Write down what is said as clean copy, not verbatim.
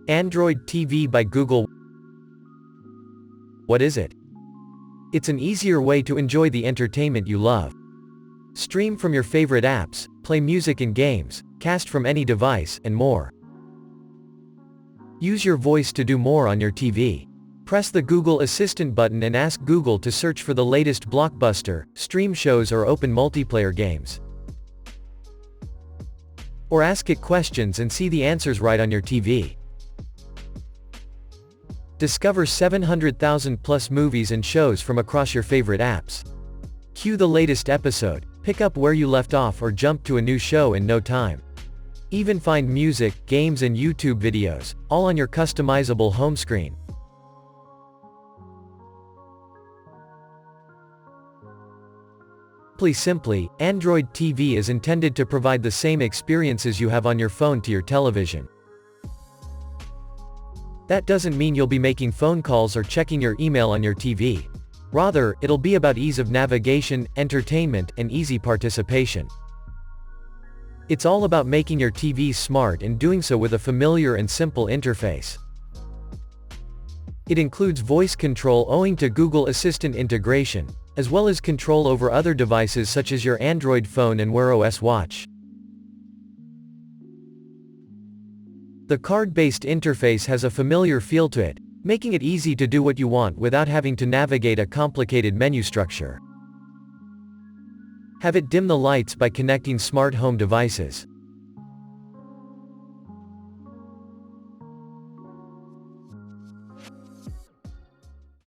Android TV by Google. What is it? It's an easier way to enjoy the entertainment you love. Stream from your favorite apps, play music and games, cast from any device, and more. Use your voice to do more on your TV. Press the Google Assistant button and ask Google to search for the latest blockbuster, stream shows or open multiplayer games. Or ask it questions and see the answers right on your TV. Discover 700,000 plus movies and shows from across your favorite apps. Cue the latest episode, pick up where you left off or jump to a new show in no time. Even find music, games and YouTube videos, all on your customizable home screen. Simply, Android TV is intended to provide the same experiences you have on your phone to your television. That doesn't mean you'll be making phone calls or checking your email on your TV. Rather, it'll be about ease of navigation, entertainment, and easy participation. It's all about making your TV smart and doing so with a familiar and simple interface. It includes voice control owing to Google Assistant integration, as well as control over other devices such as your Android phone and Wear OS watch. The card-based interface has a familiar feel to it, making it easy to do what you want without having to navigate a complicated menu structure. Have it dim the lights by connecting smart home devices.